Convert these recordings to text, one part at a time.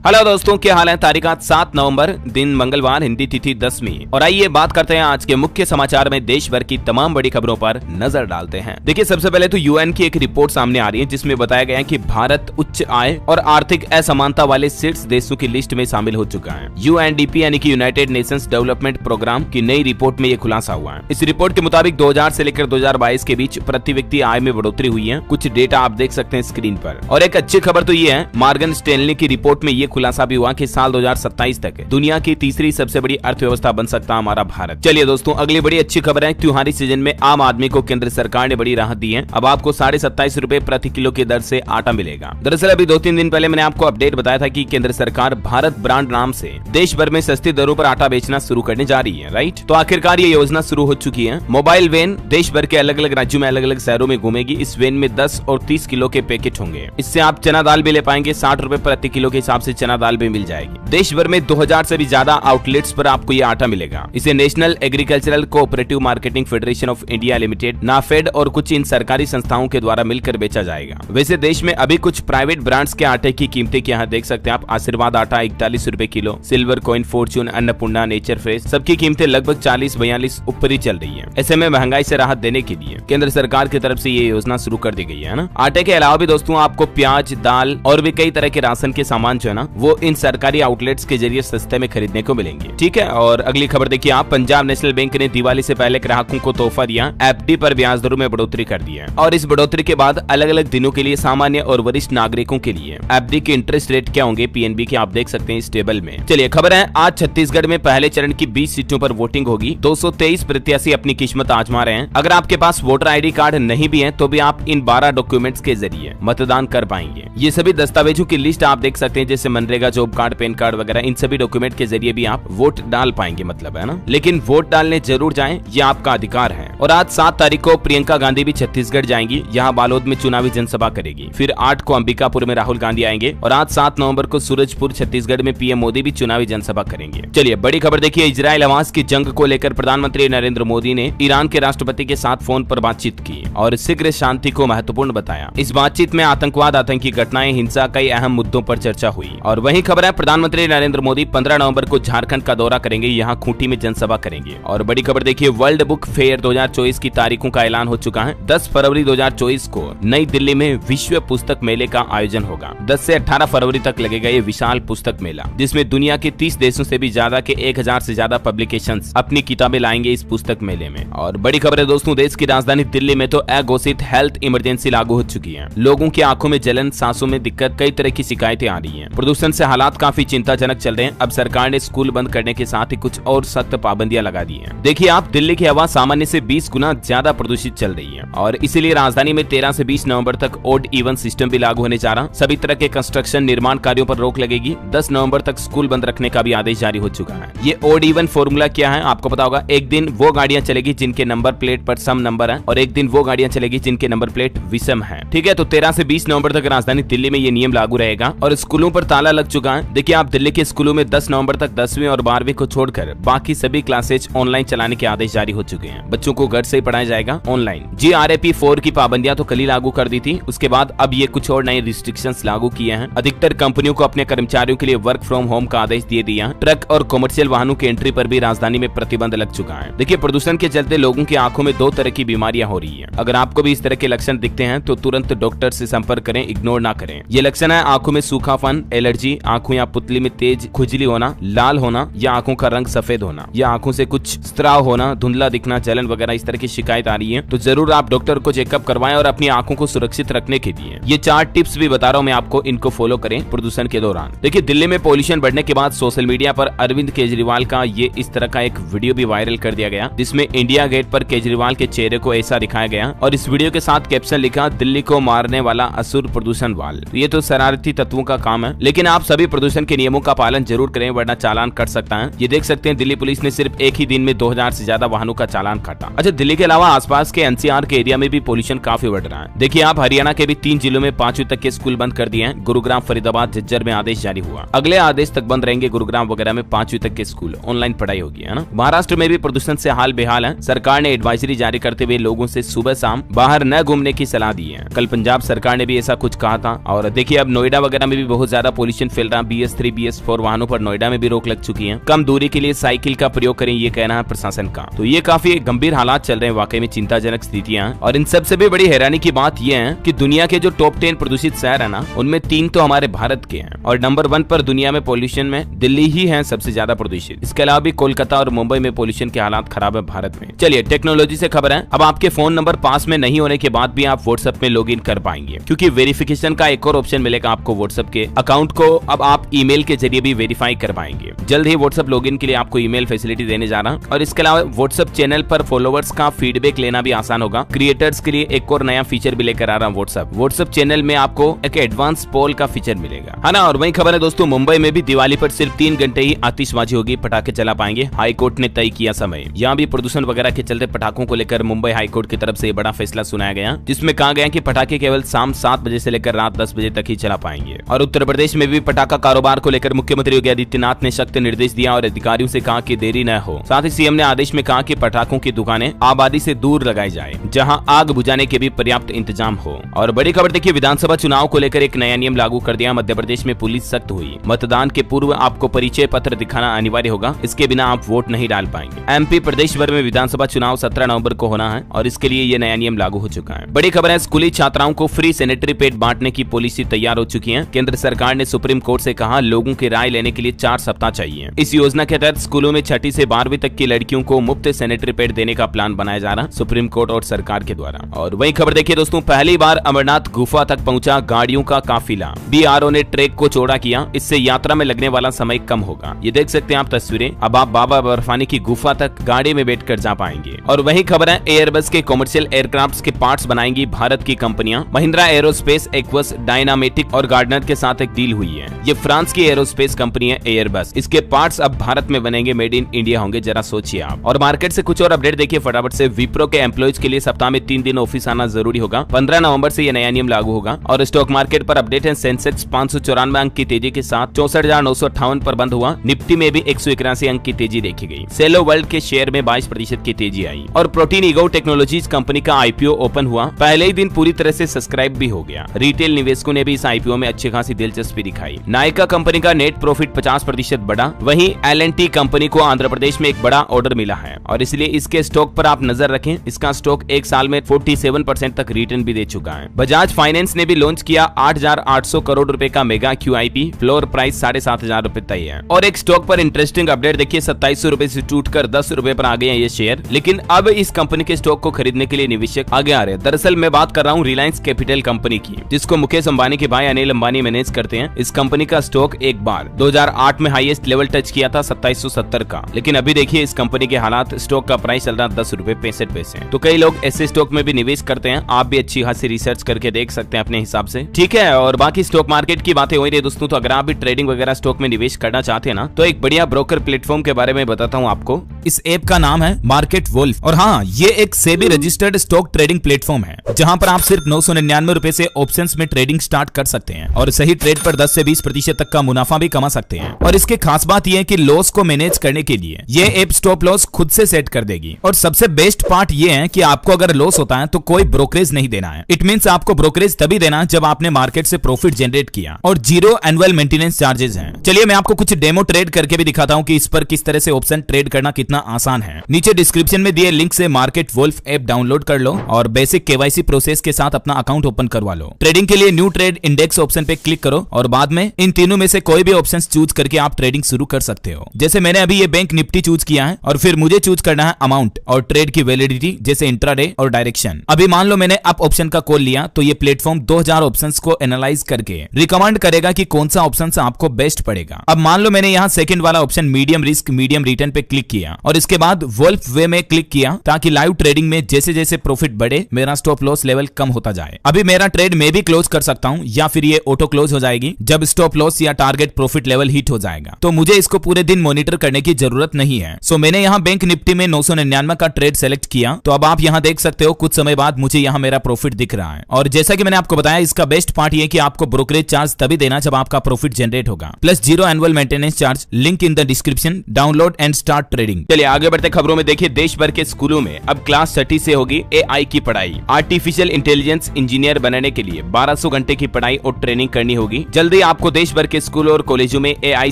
Hello दोस्तों, क्या हाल है। तारीख आज 7 नवंबर, दिन मंगलवार, हिंदी तिथि 10वीं। और आइए बात करते हैं आज के मुख्य समाचार में देश भर की तमाम बड़ी खबरों पर नजर डालते हैं। देखिए, सबसे पहले तो यूएन की एक रिपोर्ट सामने आ रही है जिसमें बताया गया है कि भारत उच्च आय और आर्थिक असमानता वाले शीर्ष देशों की लिस्ट में शामिल हो चुका है। यूएनडीपी यानी कि यूनाइटेड नेशंस डेवलपमेंट प्रोग्राम की नई रिपोर्ट में ये खुलासा हुआ है। इस रिपोर्ट के मुताबिक 2000 से लेकर 2022 के बीच प्रति व्यक्ति आय में बढ़ोतरी हुई है। कुछ डेटा आप देख सकते हैं स्क्रीन पर। और एक अच्छी खबर तो ये है, मॉर्गन स्टैनली की रिपोर्ट में ये खुलासा भी हुआ कि साल 2027 तक दुनिया की तीसरी सबसे बड़ी अर्थव्यवस्था बन सकता है हमारा भारत। चलिए दोस्तों, अगली बड़ी अच्छी खबर है। त्योहारी सीजन में आम आदमी को केंद्र सरकार ने बड़ी राहत दी है। अब आपको 27.5 रुपए प्रति किलो की दर से आटा मिलेगा। दरअसल अभी 2-3 दिन पहले मैंने आपको अपडेट बताया था कि केंद्र सरकार भारत ब्रांड नाम से देश भर में सस्ती दरों पर आटा बेचना शुरू करने जा रही है, राइट। तो आखिरकार ये योजना शुरू हो चुकी है। मोबाइल वैन देश भर के अलग अलग राज्यों में अलग अलग शहरों में घूमेगी। इस वैन में 10 और 30 किलो के पैकेट होंगे। इससे आप चना दाल भी ले पाएंगे। 60 रुपए प्रति किलो के हिसाब से चना दाल भी मिल जाएगी। देश भर में 2000 से भी ज्यादा आउटलेट्स पर आपको ये आटा मिलेगा। इसे national agricultural cooperative marketing federation of India limited, NAFED और कुछ इन सरकारी संस्थाओं के द्वारा मिलकर बेचा जाएगा। वैसे देश में अभी कुछ प्राइवेट ब्रांड्स के आटे की कीमतें क्या है देख सकते हैं आप। आशीर्वाद आटा 41 रुपए kilo, silver coin, Fortune, Annapurna, nature fresh, सबकी कीमतें लगभग 40-42 ऊपर ही चल रही है। ऐसे में महंगाई से राहत देने के लिए केंद्र सरकार की तरफ से ये योजना शुरू कर दी गई है ना। आटे के अलावा भी दोस्तों आपको प्याज, दाल और भी कई तरह के राशन के सामान जो है ना, वो इन सरकारी आउटलेट्स के जरिए सस्ते में खरीदने को मिलेंगे, ठीक है। और अगली खबर देखिए आप, पंजाब नेशनल बैंक ने दिवाली से पहले ग्राहकों को तोहफा दिया। एफडी पर ब्याज दरों में बढ़ोतरी कर दी है। और इस बढ़ोतरी के बाद अलग अलग दिनों के लिए सामान्य और वरिष्ठ नागरिकों के लिए एफडी के इंटरेस्ट रेट क्या होंगे पीएनबी के, आप देख सकते हैं इस टेबल में। चलिए खबर है, आज छत्तीसगढ़ में पहले चरण की 20 सीटों पर वोटिंग होगी। 223 प्रत्याशी अपनी किस्मत आजमा रहे हैं। अगर आपके पास वोटर आईडी कार्ड नहीं भी है तो भी आप इन 12 डॉक्यूमेंट्स के जरिए मतदान कर पाएंगे। ये सभी दस्तावेजों की लिस्ट आप देख सकते हैं, जैसे MNREGA job card, pan card वगैरह। इन सभी डॉक्यूमेंट के जरिए भी आप वोट डाल पाएंगे, मतलब है ना। लेकिन वोट डालने जरूर जाएं, ये आपका अधिकार है। और आज 7 तारीख को प्रियंका गांधी भी छत्तीसगढ़ जाएंगी। यहाँ बालोद में चुनावी जनसभा करेगी। फिर 8 को अंबिकापुर में राहुल गांधी आएंगे। और आज 7 नवंबर को सूरजपुर छत्तीसगढ़ में पीएम मोदी भी चुनावी जनसभा करेंगे। चलिए बड़ी खबर देखिए, इजराइल हमास की जंग को लेकर प्रधानमंत्री नरेंद्र मोदी ने ईरान के राष्ट्रपति के साथ फोन पर बातचीत की और शीघ्र शांति को महत्वपूर्ण बताया। इस बातचीत में आतंकवाद, आतंकी घटनाएं, हिंसा, कई अहम मुद्दों पर चर्चा हुई। और वही खबर है, प्रधानमंत्री नरेंद्र मोदी 15 नवंबर को झारखंड का दौरा करेंगे। यहाँ खूंटी में जनसभा करेंगे। और बड़ी खबर देखिए, वर्ल्ड बुक फेयर 2024 की तारीखों का ऐलान हो चुका है। 10 फरवरी 2024 को नई दिल्ली में विश्व पुस्तक मेले का आयोजन होगा। 10 से 18 फरवरी तक लगेगा ये विशाल पुस्तक मेला, जिसमें दुनिया के 30 देशों से भी ज्यादा के 1000 से ज्यादा पब्लिकेशंस अपनी किताबें लाएंगे इस पुस्तक मेले में। और बड़ी खबर है दोस्तों, देश की राजधानी दिल्ली में तो अघोषित हेल्थ इमरजेंसी लागू हो चुकी है। लोगों की आंखों में जलन, सांसों में दिक्कत, कई तरह की शिकायतें आ रही है। प्रदूषण से हालात काफी चिंताजनक चल रहे हैं। अब सरकार ने स्कूल बंद करने के साथ ही कुछ और सख्त पाबंदियां लगा दी हैं। देखिए आप, दिल्ली की हवा सामान्य से 20 गुना ज्यादा प्रदूषित चल रही है। और इसीलिए राजधानी में 13 से 20 नवंबर तक ऑड इवन सिस्टम भी लागू होने जा रहा। सभी तरह के कंस्ट्रक्शन, निर्माण कार्यों पर रोक लगेगी। 10 नवंबर तक स्कूल बंद रखने का भी आदेश जारी हो चुका है। ये ऑड इवन फॉर्मूला क्या है आपको पता होगा। एक दिन वो गाड़ियां चलेगी जिनके नंबर प्लेट पर सम नंबर है, और एक दिन वो गाड़ियां चलेगी जिनके नंबर प्लेट विषम है, ठीक है। तो 13 से 20 नवंबर तक राजधानी दिल्ली में ये नियम लागू रहेगा। और स्कूलों पर ताला लग चुका है। देखिए आप, दिल्ली के स्कूलों में 10 नवंबर तक 10वीं और 12वीं को छोड़कर बाकी सभी क्लासेज ऑनलाइन चलाने के आदेश जारी हो चुके हैं। बच्चों को घर से ही पढ़ाया जाएगा ऑनलाइन। GRAP 4 की पाबंदियां तो कल ही लागू कर दी थी। उसके बाद अब ये कुछ और नए रिस्ट्रिक्शंस लागू किए हैं। अधिकतर कंपनियों को अपने कर्मचारियों के लिए वर्क फ्रॉम होम का आदेश दे दिया। ट्रक और कमर्शियल वाहनों की एंट्री पर भी राजधानी में प्रतिबंध लग चुका है। देखिए, प्रदूषण के चलते लोगों की आंखों में 2 तरह की बीमारियां हो रही है। अगर आपको भी इस तरह के लक्षण दिखते हैं तो तुरंत डॉक्टर से संपर्क करें, इग्नोर ना करें। ये लक्षण है आंखों में सूखापन, एलर्जी, आंखों या पुतली में तेज खुजली होना, लाल होना या आंखों का रंग सफेद होना, या आंखों से कुछ स्त्राव होना, धुंधला दिखना, जलन वगैरह इस तरह की शिकायत आ रही है तो जरूर आप डॉक्टर को चेकअप करवाएं। और अपनी आंखों को सुरक्षित रखने के लिए ये 4 टिप्स भी बता रहा हूं मैं आपको, इनको फॉलो करें प्रदूषण के दौरान। देखिए, दिल्ली में पॉल्यूशन बढ़ने के बाद सोशल मीडिया पर अरविंद केजरीवाल का ये इस तरह का एक वीडियो भी वायरल कर दिया गया, जिसमें इंडिया गेट पर केजरीवाल के चेहरे को ऐसा दिखाया गया और इस वीडियो के साथ कैप्शन लिखा, दिल्ली को मारने वाला असुर प्रदूषण वाल। ये तो शरारती तत्वों का काम है, लेकिन आप सभी प्रदूषण के नियमों का पालन जरूर करें, वरना चालान कट सकता है। ये देख सकते हैं, दिल्ली पुलिस ने सिर्फ एक ही दिन में 2000 से ज्यादा वाहनों का चालान काटा। अच्छा, दिल्ली के अलावा आसपास के एनसीआर के एरिया में भी पॉल्यूशन काफी बढ़ रहा है। देखिए आप, हरियाणा के भी 3 जिलों में 5वीं तक के स्कूल बंद कर दिए हैं। गुरुग्राम, फरीदाबाद, झज्जर में आदेश जारी हुआ। अगले आदेश तक बंद रहेंगे। गुरुग्राम वगैरह में 5वीं तक के स्कूल, ऑनलाइन पढ़ाई होगी, है ना। महाराष्ट्र में भी प्रदूषण से हाल बेहाल है। सरकार ने एडवाइजरी जारी करते हुए लोगों से सुबह शाम बाहर न घूमने की सलाह दी है। कल पंजाब सरकार ने भी ऐसा कुछ कहा था। और देखिए, अब नोएडा वगैरह में भी बहुत ज्यादा पॉल्यूशन फैल रहा। BS3 BS4 वाहनों पर नोएडा में भी रोक लग चुकी है। कम दूरी के लिए साइकिल का प्रयोग करें, ये कहना है प्रशासन का। तो ये काफी गंभीर हालात चल रहे हैं, वाकई में चिंताजनक स्थितियां। और इन सबसे भी बड़ी हैरानी की बात यह है कि दुनिया के जो टॉप 10 प्रदूषित शहर है ना, उनमें 3 तो हमारे भारत के हैं और नंबर 1 पर दुनिया में पॉल्यूशन में दिल्ली ही है सबसे ज्यादा प्रदूषित। इसके अलावा भी कोलकाता और मुंबई में पॉल्यूशन के हालात खराब है भारत में। चलिए टेक्नोलॉजी से खबर है, अब आपके फोन नंबर पास में नहीं होने के बाद भी आप व्हाट्सएप में लॉगिन कर पाएंगे, क्योंकि वेरिफिकेशन का एक और ऑप्शन मिलेगा आपको। व्हाट्सएप के अकाउंट को अब आप ईमेल के जरिए भी वेरीफाई कर पाएंगे। जल्द ही व्हाट्सएप लॉगिन के लिए आपको ईमेल फैसिलिटी देने जा रहा। और इसके अलावा व्हाट्सएप चैनल पर फॉलोवर्स का फीडबैक लेना भी आसान होगा। क्रिएटर्स के लिए एक और नया फीचर भी लेकर आ रहा व्हाट्सएप चैनल में आपको एक एडवांस पोल का फीचर मिलेगा, है ना। और वही खबर है दोस्तों, मुंबई में भी दिवाली पर सिर्फ 3 घंटे ही आतिशबाजी होगी, पटाखे चला पाएंगे। हाईकोर्ट ने तय किया समय। यहाँ भी प्रदूषण वगैरह के चलते पटाखों को लेकर मुंबई हाईकोर्ट की तरफ से बड़ा फैसला सुनाया गया, जिसमें कहा गया कि पटाखे केवल शाम 7 बजे से लेकर रात 10 बजे तक ही चला पाएंगे। और उत्तर प्रदेश में भी पटाखा कारोबार को लेकर मुख्यमंत्री योगी आदित्यनाथ ने सख्त निर्देश दिया और अधिकारियों से कहा कि देरी न हो। साथ ही सीएम ने आदेश में कहा कि पटाखों की दुकानें आबादी से दूर लगाई जाए, जहां आग बुझाने के भी पर्याप्त इंतजाम हो। और बड़ी खबर देखिए, विधानसभा चुनाव को लेकर एक नया नियम लागू कर दिया। मध्य प्रदेश में पुलिस सख्त हुई। मतदान के पूर्व आपको परिचय पत्र दिखाना अनिवार्य होगा, इसके बिना आप वोट नहीं डाल पाएंगे। एमपी प्रदेश भर में विधानसभा चुनाव 17 नवंबर को होना है और इसके लिए ये नया नियम लागू हो चुका है। बड़ी खबर है, स्कूली छात्राओं को फ्री सैनिटरी पैड बांटने की पॉलिसी तैयार हो चुकी है। केंद्र सरकार ने सुप्रीम कोर्ट से कहा लोगों की राय लेने के लिए 4 सप्ताह चाहिए। इस योजना के तहत स्कूलों में 6ठी से 12वीं तक की लड़कियों को मुफ्त सैनिटरी पैड देने का प्लान बनाया जा रहा सुप्रीम कोर्ट और सरकार के द्वारा। और वही खबर देखिए दोस्तों, पहली बार अमरनाथ गुफा तक पहुंचा गाड़ियों का काफिला। BRO ने ट्रैक को चौड़ा किया, इससे यात्रा में लगने वाला समय कम होगा। ये देख सकते हैं आप तस्वीरें, अब आप बाबा बर्फानी की गुफा तक गाड़ी में बैठकर जा पाएंगे। और वही खबर है, एयरबस के कमर्शियल एयरक्राफ्ट के पार्ट्स बनाएंगी भारत की कंपनियां। महिंद्रा एरोस्पेस, एक्वस, डायनामेटिक और गार्डनर के साथ एक डील हुई है। ये फ्रांस की एरोस्पेस कंपनी है एयरबस। इसके पार्ट्स अब भारत में बनेंगे, मेड इन इंडिया होंगे, जरा सोचिए आप। और मार्केट से कुछ और अपडेट देखिए फटाफट से। विप्रो के एम्प्लॉइज के लिए सप्ताह में 3 दिन ऑफिस आना जरूरी होगा। 15 नवंबर से यह नया नियम लागू होगा। और स्टॉक मार्केट पर अपडेट है, सेंसेक्स 594 अंक की तेजी के साथ 64,958 पर बंद हुआ। निफ्टी में भी 181 अंक की तेजी देखी गई। सेलो वर्ल्ड के शेयर में 22% की तेजी आई। और प्रोटीन ईगो टेक्नोलॉजीज कंपनी का IPO ओपन हुआ, पहले ही दिन पूरी तरह से सब्सक्राइब भी हो गया। रिटेल निवेशकों ने भी इस IPO में अच्छी खासी दिलचस्पी दिखाई। नायका कंपनी का नेट प्रॉफिट 50% बढ़ा। वहीं L&T कंपनी को आंध्र प्रदेश में एक बड़ा ऑर्डर मिला है और इसलिए इसके स्टॉक पर आप नजर रखें। इसका स्टॉक 1 साल में 47% तक रिटर्न भी दे चुका है। बजाज फाइनेंस ने भी लॉन्च किया 8,800 करोड़ रुपए का मेगा QIP, फ्लोर प्राइस 7,500 रुपए तय है। और एक स्टॉक पर इंटरेस्टिंग अपडेट देखिए, 2700 रुपए से टूटकर 10 रुपए पर आ गए हैं ये शेयर, लेकिन अब इस कंपनी के स्टॉक को खरीदने के लिए निवेशक आगे आ रहे हैं। दरअसल मैं बात कर रहा हूँ रिलायंस कैपिटल कंपनी की, जिसको मुकेश अंबानी के भाई अनिल अंबानी मैनेज करते हैं। इस कंपनी का स्टॉक एक बार 2008 में हाईएस्ट लेवल टच किया था 2770 का, लेकिन अभी देखिए इस कंपनी के हालात, स्टॉक का प्राइस चल रहा 10 रुपए 65 पैसे। तो कई लोग ऐसे स्टॉक में भी निवेश करते हैं, आप भी अच्छी खासी रिसर्च करके देख सकते हैं अपने हिसाब से, ठीक है। और बाकी स्टॉक मार्केट की बातें हो रही है दोस्तों, तो अगर आप भी ट्रेडिंग वगैरह स्टॉक में निवेश करना चाहते हैं ना, तो एक बढ़िया ब्रोकर प्लेटफॉर्म के बारे में बताता हूँ आपको। इस ऐप का नाम है मार्केट वुल्फ और हाँ, ये एक SEBI registered stock trading platform है, जहां पर आप सिर्फ 999 रुपए से ऑप्शंस में ट्रेडिंग स्टार्ट कर सकते हैं और सही ट्रेड पर 10 से 20% तक का मुनाफा भी कमा सकते हैं। और इसकी खास बात यह है कि लॉस को मैनेज करने के लिए ये ऐप स्टॉप लॉस खुद से सेट कर देगी। और सबसे बेस्ट पार्ट ये है कि आपको अगर लॉस होता है तो कोई ब्रोकरेज नहीं देना है। इट मींस आपको ब्रोकरेज तभी देना है जब आपने मार्केट से प्रॉफिट जनरेट किया और 0 एनुअल मेंटेनेंस चार्जेस हैं। चलिए मैं आपको कुछ डेमो ट्रेड करके भी दिखाता हूं कि इस पर किस तरह से ऑप्शन ट्रेड करना कितना आसान है। नीचे डिस्क्रिप्शन में दिए लिंक से मार्केट वुल्फ ऐप डाउनलोड कर लो और बेसिक KYC प्रोसेस के साथ अपना अकाउंट ओपन करवा लो। ट्रेडिंग के लिए न्यू ट्रेड इंडेक्स ऑप्शन पे क्लिक करो और बाद में इन तीनों में से कोई भी ऑप्शन चूज करके आप ट्रेडिंग शुरू कर सकते हो। जैसे मैंने अभी ये बैंक निफ्टी चूज किया है और फिर मुझे चूज करना है अमाउंट और ट्रेड की वैलिडिटी, जैसे इंट्राडे और डायरेक्शन। अभी मान लो मैंने अप ऑप्शन का कॉल लिया तो ये प्लेटफॉर्म 2000 ऑप्शंस को एनालाइज करके रिकमेंड करेगा कि कौन सा ऑप्शन आपको बेस्ट पड़ेगा। अब मान लो मैंने यहाँ सेकंड वाला option medium risk medium return पे क्लिक किया और इसके बाद वुल्फ वे में क्लिक किया ताकि लाइव ट्रेडिंग में जैसे जैसे प्रॉफिट बढ़े मेरा स्टॉप लॉस लेवल कम होता जाए। अभी मेरा ट्रेड मैं भी क्लोज कर सकता हूं या फिर ये ऑटो क्लोज हो जाएगी जब स्टॉप लॉस या टारगेट प्रॉफिट लेवल हिट हो जाएगा। तो मुझे इसको पूरे दिन मॉनिटर करने की जरूरत नहीं है। सो मैंने यहाँ बैंक निफ्टी में 999 का ट्रेड सेलेक्ट किया। तो अब आप यहाँ देख सकते हो कुछ समय बाद मुझे यहाँ मेरा प्रॉफिट दिख रहा है। और जैसा कि मैंने आपको बताया, इसका बेस्ट पार्ट ये कि आपको ब्रोकरेज चार्ज तभी देना जब आपका प्रॉफिट जनरेट होगा, plus 0 annual maintenance charge. Link in the description, download and start trading. चलिए आगे बढ़ते खबरों में देखिए, देश भर के स्कूलों में अब क्लास 30 से होगी AI की पढ़ाई। आर्टिफिशियल इंटेलिजेंस इंजीनियर बनने के लिए 1200 घंटे की पढ़ाई और ट्रेनिंग करनी होगी। जल्दी आपको देश भर के स्कूल और कॉलेजों में AI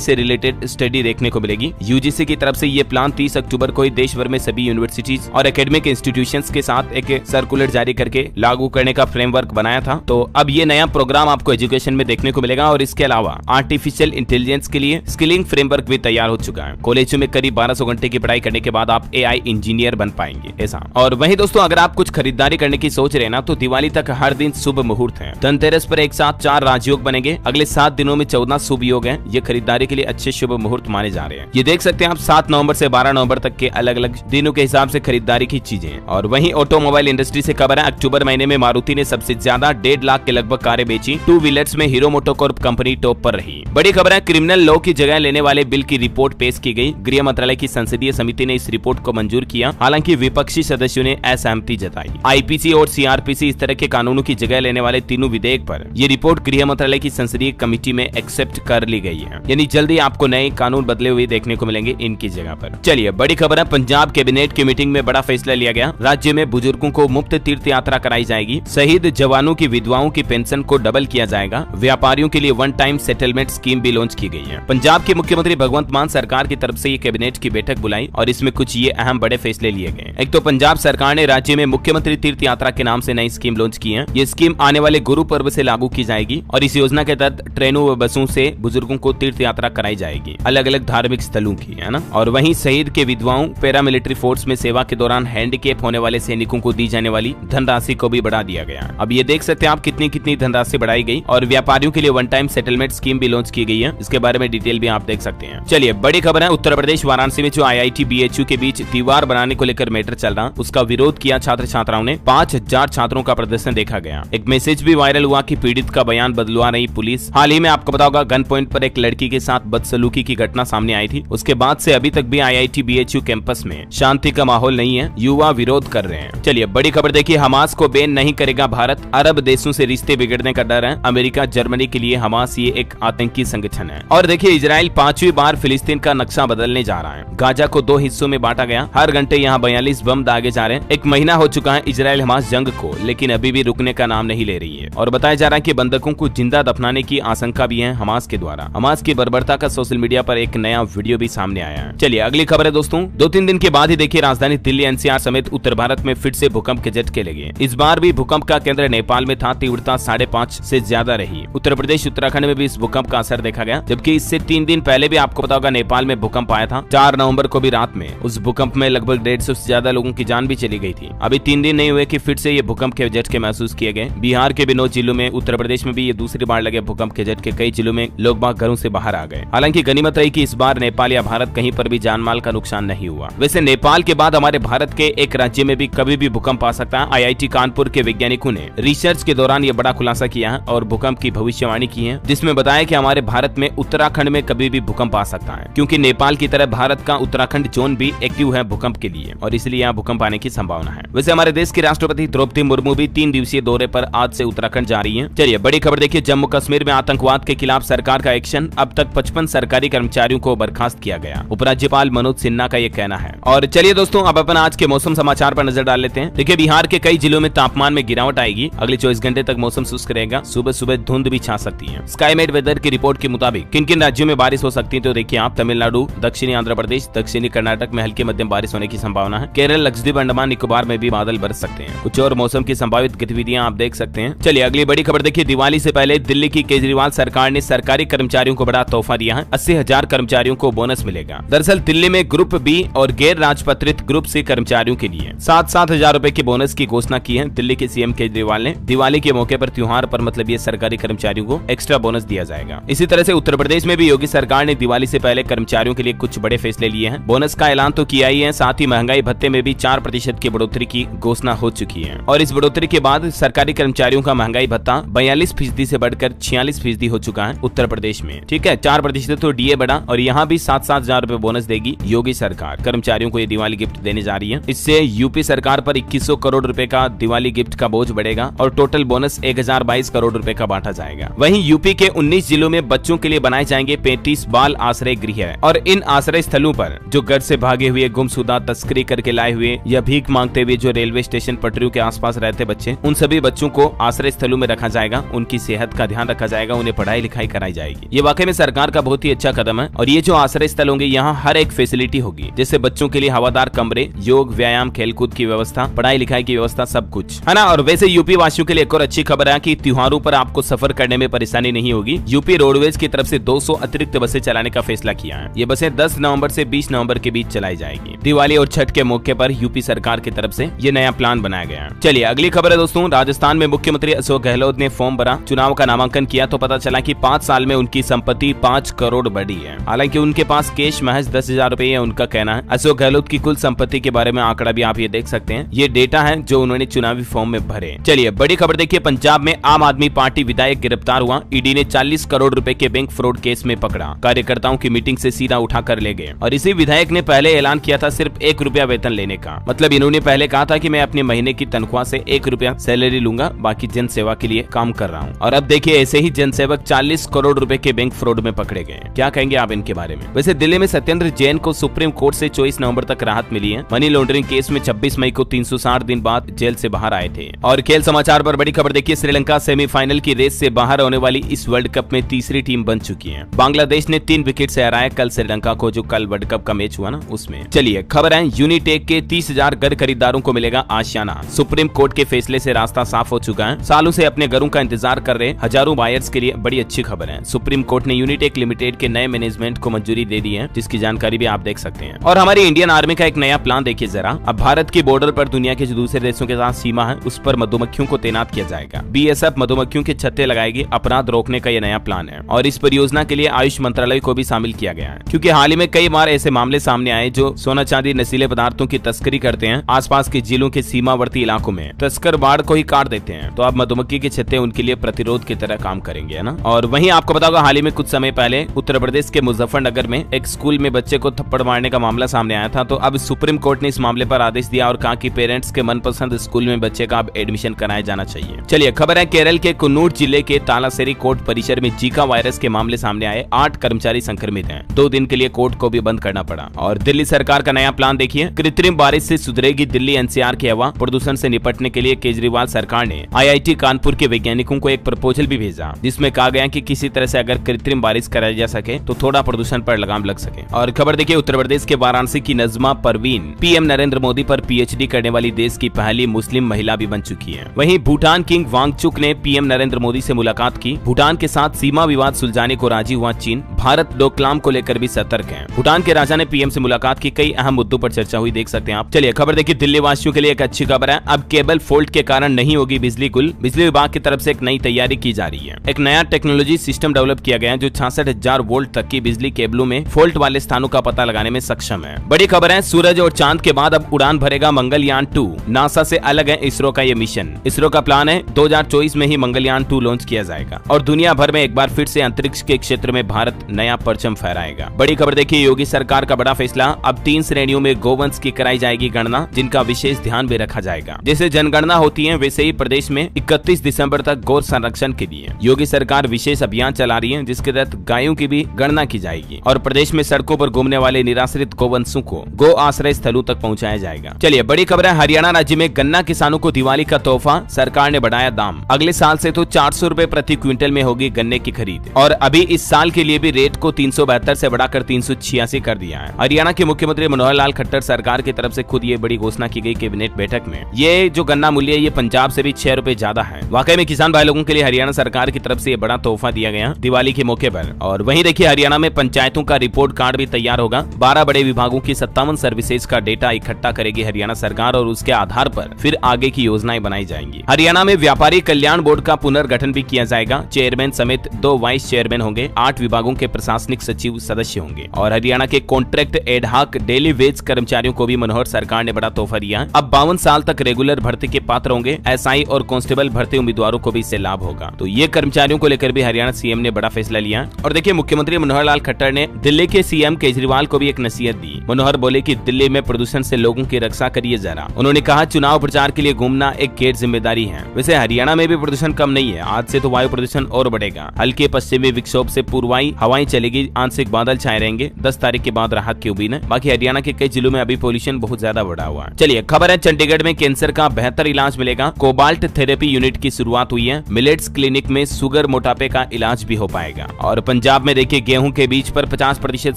से रिलेटेड स्टडी देखने को मिलेगी। UGC की तरफ से ये प्लान 30 अक्टूबर को देश भर में सभी यूनिवर्सिटीज और एकेडमिक इंस्टीट्यूशंस के साथ एक सर्कुलर जारी करके लागू करने का फ्रेमवर्क बनाया था। तो अब ये नया प्रोग्राम आपको एजुकेशन में देखने को मिलेगा और इसके अलावा आर्टिफिशियल इंटेलिजेंस के लिए स्किलिंग फ्रेमवर्क भी तैयार हो चुका है। कॉलेजों में करीब 1200 घंटे की पढ़ाई करने के बाद आप AI इंजीनियर बन पाएंगे ऐसा। और वहीं दोस्तों, अगर आप कुछ खरीदारी करने की सोच रहे हैं ना, तो दिवाली तक हर दिन शुभ मुहूर्त है। धनतेरस पर एक साथ 4 राजयोग बनेंगे। अगले 7 दिनों में 14 शुभ योग हैं। ये खरीदारी के लिए अच्छे शुभ मुहूर्त माने जा रहे हैं। ये देख सकते हैं आप 7 नवंबर से 12 नवंबर तक के अलग अलग दिनों के हिसाब से खरीदारी की चीजें। और वहीं ऑटोमोबाइल इंडस्ट्री से खबर है, अक्टूबर महीने में मारुति ने सबसे ज्यादा 1.5 लाख के लगभग कारें बेची। 2 व्हीलर्स में हीरो मोटोकॉर्प कंपनी टॉप पर रही। बड़ी खबर है, क्रिमिनल लॉ की जगह लेने वाले बिल की रिपोर्ट पेश की गई। गृह मंत्रालय की संसदीय समिति ने इस रिपोर्ट को मंजूर किया। हालांकि विपक्षी सदस्यों ने असहमति जताई। IPC और CRPC इस तरह के कानूनों की जगह लेने वाले तीनों विधेयक पर यह रिपोर्ट गृह मंत्रालय की संसदीय कमेटी में एक्सेप्ट कर ली गई है। यानी जल्दी आपको नए कानून बदले हुए देखने को मिलेंगे इनकी जगह पर। चलिए, बड़ी खबर है, पंजाब कैबिनेट की मीटिंग में बड़ा फैसला लिया गया। राज्य में बुजुर्गों को मुफ्त तीर्थ यात्रा कराई जाएगी। शहीद जवानों की विधवाओं की पेंशन को डबल किया जाएगा। व्यापारियों के लिए वन टाइम सेटलमेंट स्कीम भी लॉन्च की गई है। पंजाब के मुख्यमंत्री भगवंत मान सरकार की तरफ से ये कैबिनेट की बैठक बुलाई और इसमें कुछ ये अहम बड़े फैसले लिए गए। एक तो पंजाब सरकार ने राज्य में मुख्यमंत्री तीर्थ यात्रा के नाम से नई स्कीम लॉन्च की है। ये स्कीम आने वाले गुरु पर्व से लागू की जाएगी और इस योजना के तहत ट्रेनों व बसों से बुजुर्गों को तीर्थ यात्रा कराई जाएगी, अलग अलग धार्मिक स्थलों की, है ना। और वहीं शहीद के विधवाओं, पैरामिलिट्री फोर्स में सेवा के दौरान हैंडीकैप होने वाले सैनिकों को दी जाने वाली धनराशि को भी बढ़ा दिया गया। अब ये देख सकते हैं आप कितनी धनराशि बढ़ाई गई। और व्यापारियों के लिए वन टाइम सेटलमेंट स्कीम भी लॉन्च की गई है। इसके बारे में डिटेल भी आप देख सकते हैं। चलिए, बड़ी खबर है, उत्तर प्रदेश वाराणसी में जो IIT BHU के बीच दीवार बनाने को लेकर मैटर चल रहा, उसका विरोध किया छात्र छात्राओं ने। 5000 छात्रों का प्रदर्शन देखा गया। एक मैसेज भी वायरल हुआ कि पीड़ित का बयान बदलवा रही पुलिस। हाल ही में आपको पता होगा, गन पॉइंट पर एक लड़की के साथ बदसलूकी की घटना सामने आई थी। उसके बाद से अभी तक भी IIT BHU कैंपस में शांति का माहौल नहीं है। युवा विरोध कर रहे हैं। चलिए, बड़ी खबर देखिए, हमास को बैन नहीं करेगा भारत। अरब देशों से रिश्ते बिगड़ने का डर है। अमेरिका, जर्मनी के लिए हमास ये एक आतंकी संगठन है। और देखिए, इजराइल 5वीं बार फिलिस्तीन का नक्शा बदलने जा रहा है। गाजा को 2 हिस्सों में बांटा गया। हर घंटे यहाँ 42 बम दागे जा रहे हैं। 1 महीना हो चुका है इजराइल हमास जंग को, लेकिन अभी भी रुकने का नाम नहीं ले रही है। और बताया जा रहा है कि बंधकों को जिंदा दफनाने की आशंका भी है हमास के द्वारा। हमास की बर्बरता का सोशल मीडिया पर एक नया वीडियो भी सामने आया है। चलिए, अगली खबर है दोस्तों, 2-3 दिन के बाद ही देखिए राजधानी दिल्ली, NCR समेत उत्तर भारत में फिर से भूकंप के झटके लगे। इस बार भी भूकंप का केंद्र नेपाल में था। तीव्रता 5.5 से ज्यादा रही। उत्तर प्रदेश, उत्तराखंड में भी इस भूकंप का असर देखा गया, जबकि इससे 3 दिन पहले भी आपको पता होगा नेपाल में भूकंप आया था। 4 नवंबर को भी रात में उस भूकंप में लगभग 150 से ज्यादा लोगों की जान भी चली गई थी। अभी 3 दिन नहीं हुए कि फिर से ये भूकंप के झटके महसूस किए गए। बिहार के भी 9 जिलों में, उत्तर प्रदेश में भी ये दूसरी बार लगे भूकंप के झटके। कई जिलों में लोग बाग घरों से बाहर आ गए। हालांकि गनीमत रही कि इस बार नेपाल या भारत कहीं पर भी जानमाल का नुकसान नहीं हुआ। वैसे नेपाल के बाद हमारे भारत के एक राज्य में भी कभी भी भूकंप आ सकता है। IIT कानपुर के वैज्ञानिकों ने रिसर्च के दौरान ये बड़ा खुलासा किया है और भूकंप की भविष्यवाणी की है, जिसमें बताया कि हमारे भारत में उत्तराखंड में कभी भी भूकंप आ सकता है, क्योंकि नेपाल की तरह भारत का उत्तराखंड जोन भी एक्टिव है भूकंप के लिए और इसलिए यहाँ भूकंप आने की संभावना है। वैसे हमारे देश की राष्ट्रपति द्रौपदी मुर्मू भी 3 दिवसीय दौरे पर आज से उत्तराखंड जा रही है। चलिए, बड़ी खबर देखिए, जम्मू कश्मीर में आतंकवाद के खिलाफ सरकार का एक्शन। अब तक 55 सरकारी कर्मचारियों को बर्खास्त किया गया। उपराज्यपाल मनोज सिन्हा का ये कहना है। और चलिए दोस्तों, अब अपन आज के मौसम समाचार पर नजर डाल लेते हैं। देखिए, बिहार के कई जिलों में तापमान में गिरावट आएगी। अगले 24 घंटे तक मौसम शुष्क रहेगा। सुबह सुबह धुंध भी छा सकती है। स्काईमेट वेदर की रिपोर्ट के मुताबिक किन किन राज्यों में बारिश हो सकती है, तो देखिए आप, तमिलनाडु, दक्षिणी आंध्र प्रदेश, दक्षिणी कर्नाटक में हल्की मध्यम बारिश होने की संभावना है। केरल, लक्षद्वीप, अंडमान निकोबार में भी बादल बरस सकते हैं। कुछ और मौसम की संभावित गतिविधियां आप देख सकते हैं। चलिए, अगली बड़ी खबर देखिए, दिवाली से पहले दिल्ली की केजरीवाल सरकार ने सरकारी कर्मचारियों को बड़ा तोहफा दिया है। 80,000 कर्मचारियों को बोनस मिलेगा। दरअसल दिल्ली में ग्रुप बी और गैर राजपत्रित ग्रुप सी कर्मचारियों के लिए 7-7 हजार रूपए की बोनस की घोषणा की है दिल्ली के CM केजरीवाल ने। दिवाली के मौके पर, त्योहार पर मतलब ये सरकारी कर्मचारियों को एक्स्ट्रा बोनस दिया जाएगा। इसी तरह से उत्तर प्रदेश में भी योगी सरकार ने दिवाली से पहले कर्मचारियों के लिए कुछ बड़े फैसले लिए हैं। बोनस का ऐलान तो किया ही है, साथ ही महंगाई भत्ते में भी 4% की बढ़ोतरी की घोषणा हो चुकी है। और इस बढ़ोतरी के बाद सरकारी कर्मचारियों का महंगाई भत्ता 42% से बढ़कर 46% हो चुका है उत्तर प्रदेश में। ठीक है, 4% तो DA बढ़ा और यहाँ भी 7-7 हजार रूपए बोनस देगी योगी सरकार। कर्मचारियों को ये दिवाली गिफ्ट देने जा रही है। इससे यूपी सरकार पर 2100 करोड़ रुपए का दिवाली गिफ्ट का बोझ बढ़ेगा और टोटल बोनस 1022 करोड़ रुपए का बांटा जाएगा। वहीं यूपी के 19 जिलों में बच्चों के लिए बनाए जाएंगे 35 बाल आश्रय गृह और इन आश्रय स्थलों पर जो घर से भागे हुए, गुमशुदा, तस्करी करके लाए हुए या भीख मांगते हुए जो रेलवे स्टेशन पटरियों के आसपास रहते बच्चे, उन सभी बच्चों को आश्रय स्थलों में रखा जाएगा। उनकी सेहत का ध्यान रखा जाएगा जाएगा, उन्हें पढ़ाई लिखाई कराई जाएगी। ये वाकई में सरकार का बहुत ही अच्छा कदम है। और ये जो आश्रय स्थल होंगे, यहाँ हर एक फैसिलिटी होगी, जैसे बच्चों के लिए हवादार कमरे, योग व्यायाम खेलकूद की व्यवस्था, पढ़ाई लिखाई की व्यवस्था, सब कुछ है ना। और वैसे यूपी वासियों के लिए एक और अच्छी खबर है कि त्योहारों पर आपको सफर करने में परेशानी नहीं होगी। यूपी रोडवेज की तरफ से 200 अतिरिक्त बसें चलाने का फैसला किया है। ये बसें 10 नवंबर से 20 नवंबर के बीच चलाई जाएगी। दिवाली और छठ के मौके पर यूपी सरकार की तरफ से ये नया प्लान बनाया गया है। चलिए अगली खबर है दोस्तों, राजस्थान में मुख्यमंत्री अशोक गहलोत ने फॉर्म भरा, चुनाव का नामांकन किया तो पता चला कि 5 साल में उनकी संपत्ति 5 करोड़ बढ़ी है। हालांकि उनके पास कैश महज 10,000 रुपए है, उनका कहना है। अशोक गहलोत की कुल संपत्ति के बारे में आंकड़ा भी आप ये देख सकते हैं। ये डेटा है जो उन्होंने चुनावी फॉर्म में भरे। चलिए बड़ी खबर देखिए, पंजाब में आम आदमी पार्टी विधायक गिरफ्तार हुआ। ईडी ने 40 करोड़ रुपए के बैंक फ्रॉड केस में पकड़ा। कार्यकर्ताओं की मीटिंग से सीधा उठा कर ले गए। और इसी विधायक ने पहले ऐलान किया था सिर्फ 1 रुपया वेतन लेने का। मतलब इन्होंने पहले कहा था कि मैं अपने महीने की तनख्वाह से 1 रुपया सैलरी लूंगा, बाकी जन सेवा के लिए काम कर रहा हूँ। और अब देखिए ऐसे ही जनसेवक 40 करोड़ रुपए के बैंक फ्रॉड में पकड़े गए। क्या कहेंगे आप इनके बारे में? वैसे दिल्ली में सत्येंद्र जैन को सुप्रीम कोर्ट से 24 नवंबर तक राहत मिली है। मनी लॉन्ड्रिंग केस में 26 मई को 360 दिन बाद जेल से बाहर आए थे। और खेल समाचार पर बड़ी खबर देखिए, श्रीलंका सेमीफाइनल की रेस से बाहर होने वाली इस वर्ल्ड कप में तीसरी टीम बन चुकी है। बांग्लादेश ने 3 विकेट से हराया कल श्रीलंका को, जो कल वर्ल्ड कप का मैच हुआ ना उसमें। चलिए खबर है, यूनिटेक के 30,000 घर खरीदारों को मिलेगा आशियाना। सुप्रीम कोर्ट के फैसले से रास्ता साफ हो चुका है। सालों से अपने घरों का इंतजार कर रहे हजारों बायर्स के लिए बड़ी अच्छी खबर है। सुप्रीम कोर्ट ने यूनिटेक लिमिटेड के नए मैनेजमेंट को मंजूरी दे दी है, जिसकी जानकारी भी आप देख सकते हैं। और हमारी इंडियन आर्मी का एक नया प्लान देखिए जरा। अब भारत के बॉर्डर पर दुनिया के जो दूसरे देशों के साथ सीमा है, उस पर मधुमक्खियों को तैनात किया जाएगा। बीएसएफ मधुमक्खियों के छत्ते लगाएगी। अपराध रोकने का यह नया प्लान है। और इस परियोजना के लिए आयुष मंत्रालय को भी शामिल किया गया है, क्योंकि हाल ही में कई बार ऐसे मामले सामने आए जो सोना चांदी नशीले पदार्थों की तस्करी करते हैं। आसपास के जिलों के सीमावर्ती इलाकों में तस्कर बाढ़ को ही काट देते हैं। तो अब मधुमक्खी के छत्ते उनके लिए प्रतिरोध की तरह काम करेंगे, है ना। और वहीं आपको बताओगे हाल ही में कुछ समय पहले उत्तर प्रदेश के मुजफ्फरनगर में एक स्कूल में बच्चे को थप्पड़ मारने का मामला सामने आया था। तो अब सुप्रीम कोर्ट ने इस मामले पर आदेश दिया और कहा कि पेरेंट्स के मनपसंद स्कूल में बच्चे का अब एडमिशन कराया जाना चाहिए। चलिए खबर है, केरल के कुन्नूर जिले के तालासेरी कोर्ट परिसर में जीका वायरस के मामले सामने आए। 8 कर्मचारी संक्रमित हैं। 2 दिन के लिए कोर्ट को भी बंद करना पड़ा। और दिल्ली सरकार का नया प्लान देखिए, कृत्रिम बारिश से सुधरेगी दिल्ली एनसीआर की हवा। प्रदूषण से निपटने के लिए केजरीवाल सरकार ने आईआईटी कानपुर के वैज्ञानिकों को एक प्रपोजल भी भेजा, जिसमें कहा गया कि किसी तरह से अगर कृत्रिम बारिश कराई जा सके तो थोड़ा प्रदूषण पर लगाम लग सके। और खबर देखिए, उत्तर प्रदेश के वाराणसी की नजमा परवीन पीएम नरेंद्र मोदी पर पीएचडी करने वाली देश की पहली मुस्लिम महिला भी बन चुकी है। वहीं भूटान किंग वांगचुक ने पीएम नरेंद्र मोदी से मुलाकात की। भूटान के साथ सीमा विवाद सुलझाने को राजी हुआ चीन। भारत डोकलाम को लेकर भी सतर्क है। भूटान के राजा ने पीएम से मुलाकात की। कई अहम मुद्दों पर चर्चा हुई, देख सकते हैं आप। चलिए खबर देखिए, दिल्ली वासियों के लिए एक अच्छी खबर है। अब केबल फॉल्ट के कारण नहीं होगी बिजली गुल। बिजली विभाग की तरफ से एक नई तैयारी की जा रही है। एक नया टेक्नोलॉजी सिस्टम डेवलप किया गया है जो 66,000 वोल्ट तक की बिजली केबलों में फॉल्ट वाले स्थानों का पता लगाने में सक्षम है। बड़ी खबर है, सूरज और चांद के बाद अब उड़ान भरेगा मंगलयान 2। नासा से अलग है इसरो का ये मिशन। इसरो का प्लान है 2024 में ही मंगलयान 2 लॉन्च किया जाएगा और दुनिया भर में एक बार फिर से अंतरिक्ष के क्षेत्र में भारत नया परचम फहराएगा। बड़ी खबर देखिए, योगी सरकार का बड़ा फैसला। अब 3 श्रेणियों में गोवंश की कराई जाएगी गणना, जिनका विशेष ध्यान भी रखा जाएगा। जैसे जनगणना होती है, वैसे ही प्रदेश में 31 दिसंबर तक गौ संरक्षण के लिए योगी सरकार विशेष अभियान चला रही है, जिसके तहत गायों की भी गणना की जाएगी और प्रदेश में सड़कों पर घूमने वाले निराश्रित गोवंशों को गो आश्रय स्थलों तक पहुंचाया जाएगा। चलिए बड़ी खबर है, हरियाणा राज्य में गन्ना किसानों को दिवाली का तोहफा, सरकार ने बढ़ाया दाम। अगले साल से तो 400 रुपए प्रति क्विंटल में होगी गन्ने की खरीद और अभी इस साल के लिए भी रेट को 372 से बढ़ाकर 386 कर दिया है। हरियाणा के मुख्यमंत्री मनोहर लाल खट्टर सरकार की तरफ से खुद ये बड़ी घोषणा की गई कैबिनेट बैठक में। ये जो गन्ना मूल्य है ये पंजाब से भी 6 रुपए ज्यादा है। वाकई में किसान भाई लोगों के लिए हरियाणा सरकार की तरफ से ये बड़ा तोहफा दिया गया दिवाली के मौके पर। और वहीं देखिए, हरियाणा में पंचायतों का रिपोर्ट कार्ड भी तैयार होगा। 12 बड़े विभागों की 57 सर्विसेज का डेटा इकट्ठा करेगी हरियाणा सरकार और उसके आधार पर फिर आगे की योजनाएं बनाई जाएंगी। हरियाणा में व्यापारी कल्याण बोर्ड का पुनर्गठन भी किया जाएगा। चेयरमैन समेत 2 वाइस चेयरमैन होंगे। 8 विभागों के प्रशासनिक सचिव सदस्य होंगे और हरियाणा के कॉन्ट्रैक्ट एडहाक डेली वेज कर्मचारियों को भी मनोहर सरकार ने बड़ा तोहफा दिया है। अब 52 साल तक रेगुलर भर्ती के पात्र होंगे। एसआई और कांस्टेबल भर्ती उम्मीदवारों को भी इससे लाभ होगा। तो ये कर्मचारियों को लेकर भी हरियाणा सीएम ने बड़ा फैसला लिया। और देखिए, मुख्यमंत्री मनोहर लाल खट्टर ने दिल्ली के सीएम केजरीवाल को भी एक नसीहत दी। मनोहर बोले कि दिल्ली में प्रदूषण से लोगों की रक्षा करिए जरा। उन्होंने कहा, चुनाव प्रचार के लिए घूमना एक गैर जिम्मेदारी है। वैसे हरियाणा में भी प्रदूषण कम नहीं है। आज से तो वायु प्रदूषण और बढ़ेगा। हल्के पश्चिमी विक्षोभ से पूर्वाई हवाएं चलेगी। आंशिक बादल छाए रहेंगे। 10 तारीख के बाद राहत की उम्मीद है। बाकी हरियाणा के कई जिलों में अभी पोल्यूशन बहुत ज्यादा बढ़ा हुआ है। चलिए खबर है, चंडीगढ़ में कैंसर का बेहतर इलाज मिलेगा। कोबाल्ट थेरेपी यूनिट की शुरुआत हुई है। मिलेट्स क्लिनिक में शुगर शुगर मोटापे का इलाज भी हो पाएगा। और पंजाब में देखिए गेहूं के बीज पर 50%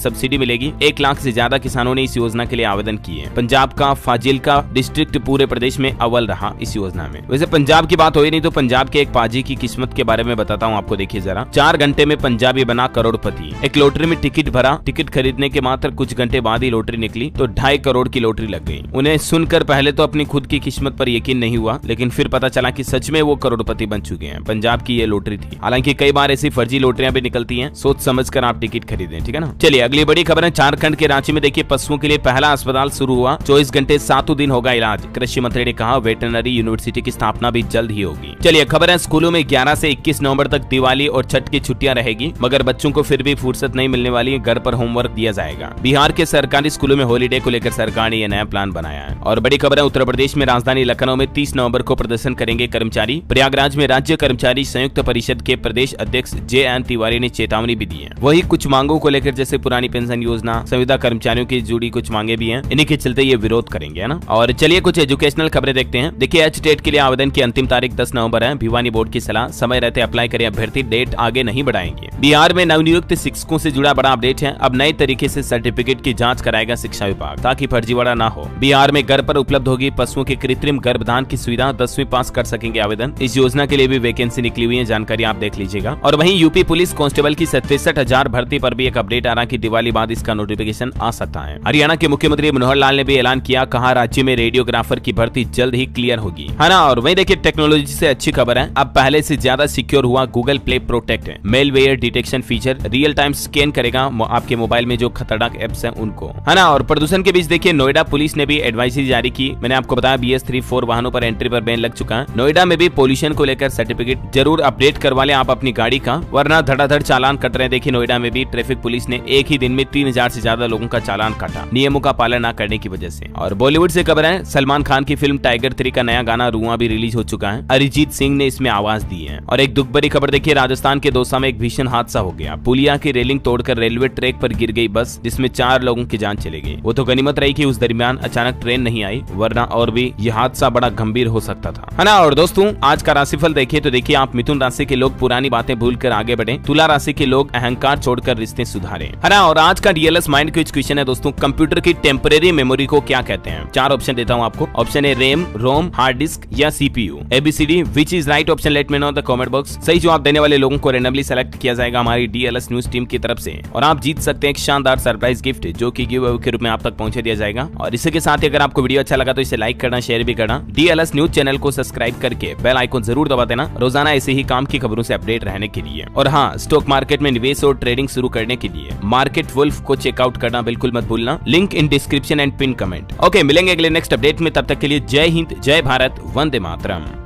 सब्सिडी मिलेगी। 1 लाख से ज्यादा किसानों ने इस योजना के लिए आवेदन किए। पंजाब का फाजिल्का डिस्ट्रिक्ट पूरे प्रदेश में अव्वल रहा इस योजना में। वैसे पंजाब की बात हो ही नहीं तो पंजाब के एक पाजी की किस्मत के बारे में बताता हूँ आपको। देखिए जरा, 4 घंटे में पंजाबी बना करोड़पति। एक लॉटरी में टिकट भरा, टिकट खरीदने के मात्र कुछ घंटे बाद ही लॉटरी निकली तो 2.5 करोड़ की लॉटरी लग गई। उन्हें सुनकर पहले तो अपनी खुद की किस्मत पर यकीन नहीं हुआ, लेकिन फिर पता चला कि सच में वो करोड़पति बन चुके हैं। पंजाब की ये लॉटरी थी। हालांकि कई बार ऐसी फर्जी लॉटरियां भी निकलती हैं, सोच समझकर आप टिकट खरीदें, ठीक है ना। चलिए अगली बड़ी खबर है। झारखंड के रांची में देखिए पशुओं के लिए पहला अस्पताल शुरू हुआ। 24 घंटे 7 दिन होगा इलाज। कृषि मंत्री ने कहा वेटरनरी यूनिवर्सिटी की स्थापना भी जल्द ही होगी। चलिए खबर है, स्कूलों में 11 से 21 नवंबर तक दिवाली और छठ की छुट्टियां रहेगी, मगर बच्चों को फिर भी फुर्सत नहीं मिलने वाली है। घर पर होमवर्क दिया जाएगा। बिहार के सरकारी स्कूलों में हॉलीडे को लेकर सरकार ने यह नया प्लान बनाया है। और बड़ी खबर है, उत्तर प्रदेश में राजधानी लखनऊ में 30 नवंबर को प्रदर्शन करेंगे कर्मचारी। प्रयागराज में राज्य कर्मचारी संयुक्त परिषद के प्रदेश अध्यक्ष JN तिवारी ने चेतावनी भी दी है। वही कुछ मांगों को लेकर, जैसे पुरानी पेंशन योजना, संविदा कर्मचारियों की जुड़ी कुछ मांगे भी हैं, इन्हीं के चलते ये विरोध करेंगे, है ना। और चलिए कुछ एजुकेशनल खबरें देखते हैं। देखिए एचटेट के लिए आवेदन की अंतिम तारीख 10 नवंबर है। भिवानी बोर्ड की सलाह, समय रहते अप्लाई करें अभ्यर्थी, डेट आगे नहीं बढ़ाएंगे। बिहार में नवनियुक्त शिक्षकों से जुड़ा बड़ा अपडेट है। अब नए तरीके से सर्टिफिकेट की जांच कराएगा शिक्षा विभाग ताकि फर्जीवाड़ा ना हो। बिहार में घर पर उपलब्ध होगी पशुओं के कृत्रिम गर्भधान की सुविधा। 10वीं पास कर सकेंगे आवेदन। इस योजना के लिए भी वैकेंसी निकली हुई है, जानकारी आप देख लीजिएगा। और वहीं यूपी पुलिस कांस्टेबल की 67,000 भर्ती पर भी एक अपडेट आ रहा कि दिवाली बाद इसका नोटिफिकेशन आ सकता है। हरियाणा के मुख्यमंत्री मनोहर लाल ने भी ऐलान किया, कहा राज्य में रेडियोग्राफर की भर्ती जल्द ही क्लियर होगी, है ना। और वहीं देखिए टेक्नोलॉजी से अच्छी खबर है, अब पहले से ज्यादा सिक्योर हुआ Google play protect. Malware detection feature real time scan करेगा आपके मोबाइल में जो खतरनाक एप्स हैं उनको, है ना। और प्रदूषण के बीच देखिए नोएडा पुलिस ने भी एडवाइजरी जारी की। मैंने आपको बताया BS-3-4 वाहनों पर एंट्री पर बैन लग चुका है। नोएडा में भी पोल्यूशन को लेकर सर्टिफिकेट जरूर अपडेट करवा लें आप अपनी गाड़ी का, वरना धड़ाधड़ चालान कट रहे हैं। देखिए नोएडा में भी ट्रैफिक पुलिस ने एक ही दिन में 3000 से ज्यादा लोगों का चालान काटा, नियमों का पालन न करने की वजह से। और बॉलीवुड से खबर है, सलमान खान की फिल्म टाइगर 3 का नया गाना रुआ भी रिलीज हो चुका है। अरिजीत सिंह ने इसमें आवाज दी है। और एक दुख भरी खबर देखिए, राजस्थान के दौसा में एक भीषण हादसा हो गया। पुलिया की रेलिंग तोड़कर रेलवे ट्रैक पर गिर गई बस, जिसमें 4 लोगों की जान चली गई। वो तो गनीमत रही कि उस दरमियान अचानक ट्रेन नहीं आई, वरना और भी यह हादसा बड़ा गंभीर हो सकता था, है ना। और दोस्तों आज का राशिफल देखिए तो देखिए आप मिथुन राशि के लोग पुरानी बातें भूलकर आगे बढ़े। तुला राशि के लोग अहंकार छोड़कर रिश्ते सुधारें, है ना। और आज का DLS माइंड क्विज क्वेश्चन है दोस्तों, कंप्यूटर की टेम्परेरी मेमोरी को क्या कहते हैं। 4 ऑप्शन देता हूँ आपको। Option A RAM, ROM, hard disk या CPU। ABCD which is right option, let me know in the comment box. सही जवाब देने वाले लोगों को रैंडमली सेलेक्ट किया जाएगा हमारी DLS न्यूज टीम की तरफ से, और आप जीत सकते हैं एक शानदार सरप्राइज गिफ्ट जो कि गिव अवे के रूप में आप तक पहुंचा दिया जाएगा। और इसी के साथ ही अगर आपको वीडियो अच्छा लगा तो इसे लाइक करना, शेयर भी करना। DLS न्यूज चैनल को सब्सक्राइब करके बेल आइकन जरूर दबा देना, रोजाना ऐसे ही काम की खबरों से अपडेट रहने के लिए। और हाँ, स्टॉक मार्केट में निवेश और ट्रेडिंग शुरू करने के लिए मार्केट वुल्फ को चेकआउट करना बिल्कुल मत भूलना। Link in description and pin comment. Okay, मिलेंगे अगले नेक्स्ट अपडेट में, तब तक के लिए जय हिंद, जय भारत, वंदे मातरम।